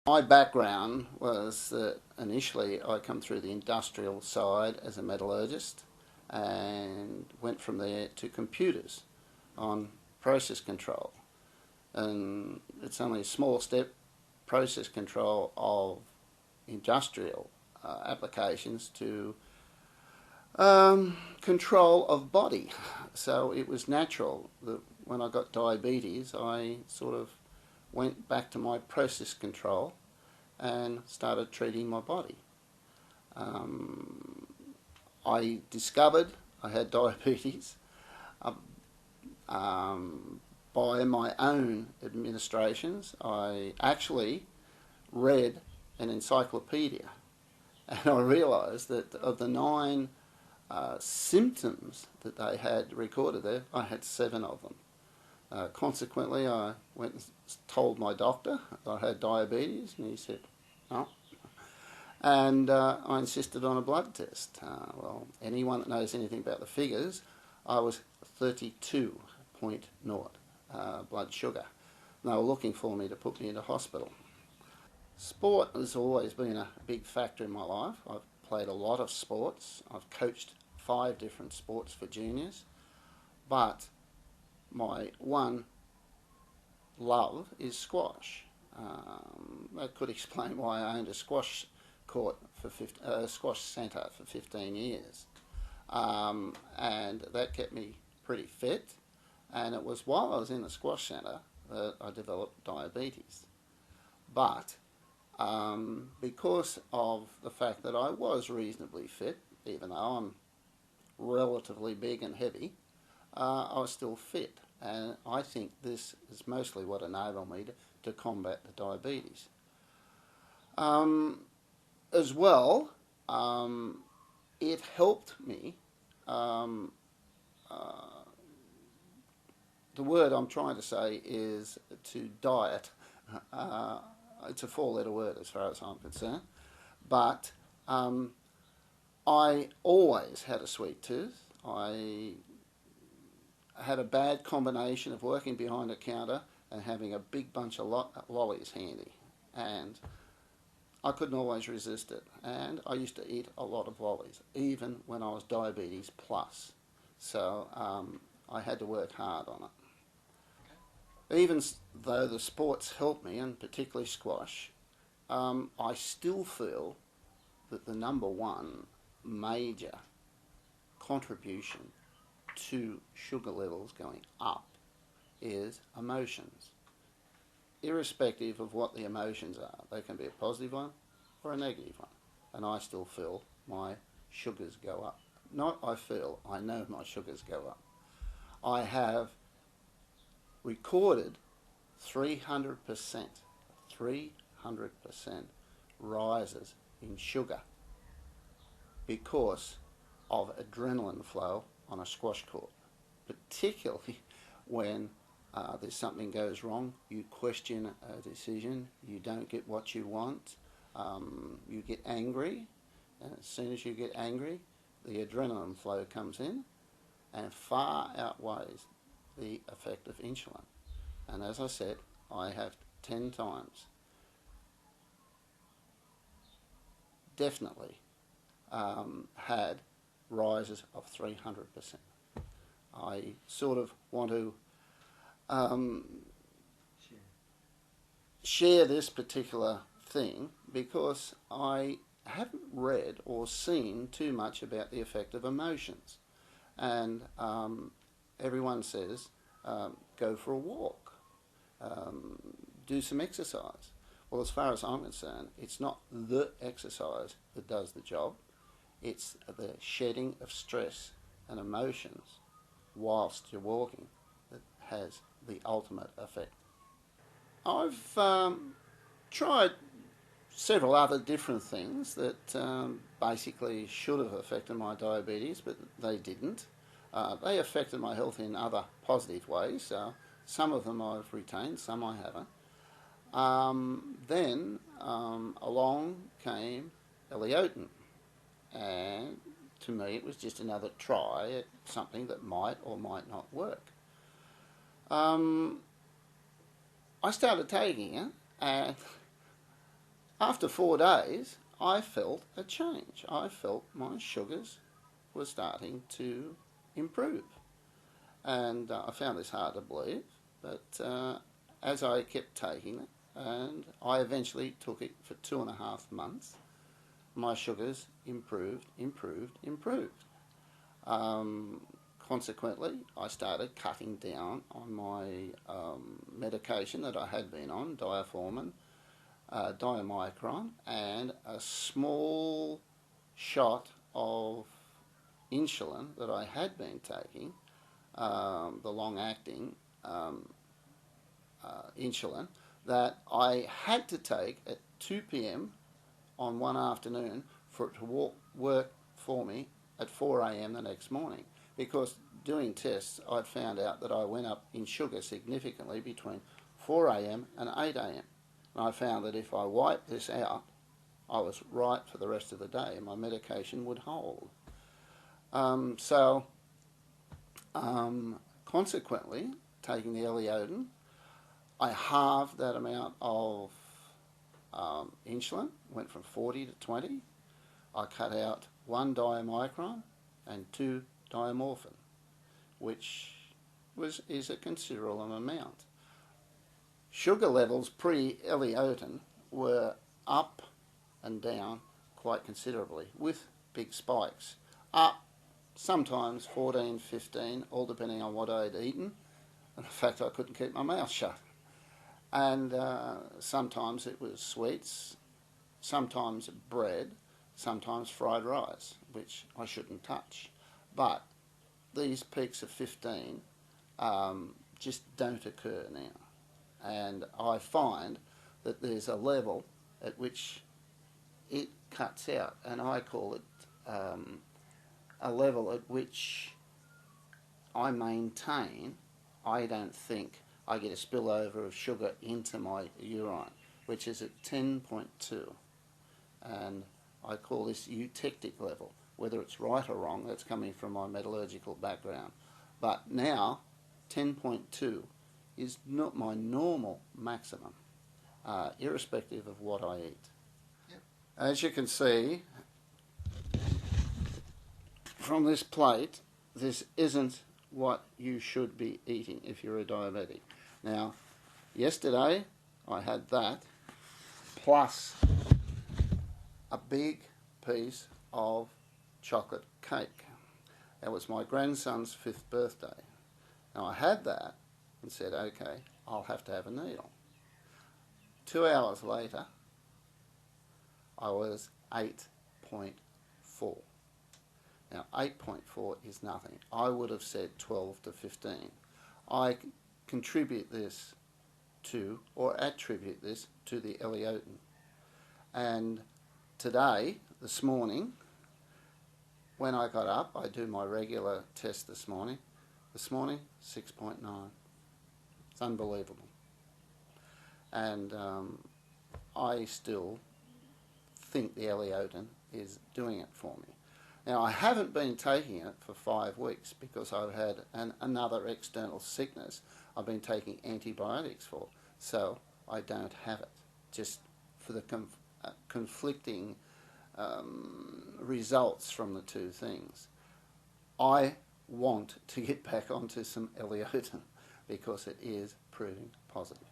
My background was that initially I come through the industrial side as a metallurgist and went from there to computers on process control. And it's only a small step, process control of industrial applications to control of body. So it was natural that when I got diabetes, I sort of went back to my process control and started treating my body. I discovered I had diabetes by my own administrations. I actually read an encyclopedia and I realised that of the 9 symptoms that they had recorded there, I had 7 of them. Consequently, I went and told my doctor I had diabetes, and he said, "Oh." And I insisted on a blood test. Well, anyone that knows anything about the figures, I was 32.0 blood sugar. And they were looking for me to put me into hospital. Sport has always been a big factor in my life. I've played a lot of sports. I've coached 5 different sports for juniors. But my one love is squash. That could explain why I owned a squash court for squash centre for 15 years, and that kept me pretty fit. And it was while I was in the squash centre that I developed diabetes. But because of the fact that I was reasonably fit, even though I'm relatively big and heavy, I was still fit, and I think this is mostly what enabled me to combat the diabetes. As well, it helped me. The word I'm trying to say is to diet. It's a 4-letter word as far as I'm concerned, but I always had a sweet tooth. I had a bad combination of working behind a counter and having a big bunch of lollies handy, and I couldn't always resist it. And I used to eat a lot of lollies, even when I was diabetes plus. So I had to work hard on it. Even though the sports helped me, and particularly squash, I still feel that the number one major contribution to sugar levels going up is emotions. Irrespective of what the emotions are, they can be a positive one or a negative one. And I still feel my sugars go up. Not I feel, I know my sugars go up. I have recorded 300% rises in sugar because of adrenaline flow on a squash court, particularly when there's something goes wrong, you question a decision, you don't get what you want, you get angry, and as soon as you get angry, the adrenaline flow comes in and far outweighs the effect of insulin. And as I said, I have 10 times definitely had rises of 300%. I sort of want to share this particular thing because I haven't read or seen too much about the effect of emotions. And everyone says, go for a walk, do some exercise. Well, as far as I'm concerned, it's not the exercise that does the job. It's the shedding of stress and emotions whilst you're walking that has the ultimate effect. I've tried several other different things that basically should have affected my diabetes, but they didn't. They affected my health in other positive ways. Some of them I've retained, some I haven't. Then along came Elleotin, and to me it was just another try at something that might or might not work. I started taking it, and after 4 days, I felt a change. I felt my sugars were starting to improve. And I found this hard to believe, but as I kept taking it, and I eventually took it for 2.5 months, my sugars improved. Consequently, I started cutting down on my medication that I had been on, diaformin, diamicron, and a small shot of insulin that I had been taking, the long-acting insulin, that I had to take at 2 p.m. on one afternoon for it to work for me at 4 a.m. the next morning. Because doing tests, I'd found out that I went up in sugar significantly between 4 a.m. and 8 a.m. And I found that if I wiped this out, I was right for the rest of the day and my medication would hold. Consequently, taking the Eleotin, I halved that amount of insulin, went from 40 to 20. I cut out 1 diamicron and 2 diamorphin, which is a considerable amount. Sugar levels pre-Eleotin were up and down quite considerably, with big spikes. Up sometimes 14, 15, all depending on what I'd eaten, and the fact I couldn't keep my mouth shut. And sometimes it was sweets, sometimes bread, sometimes fried rice, which I shouldn't touch. But these peaks of 15 just don't occur now. And I find that there's a level at which it cuts out, and I call it a level at which I maintain. I don't think I get a spillover of sugar into my urine, which is at 10.2. And I call this eutectic level. Whether it's right or wrong, that's coming from my metallurgical background. But now, 10.2 is not my normal maximum, irrespective of what I eat. Yep. As you can see from this plate, this isn't what you should be eating if you're a diabetic. Now, yesterday I had that plus a big piece of chocolate cake. That was my grandson's 5th birthday. Now I had that and said, okay, I'll have to have a needle. 2 hours later, I was 8.4. Now 8.4 is nothing. I would have said 12 to 15. I contribute this to, or attribute this to the Eleotin. And today, this morning, when I got up, I do my regular test this morning. This morning, 6.9. It's unbelievable. And I still think the Eleotin is doing it for me. Now, I haven't been taking it for 5 weeks because I've had another external sickness I've been taking antibiotics for, so I don't have it, just for the conflicting results from the two things. I want to get back onto some Eleotin because it is proving positive.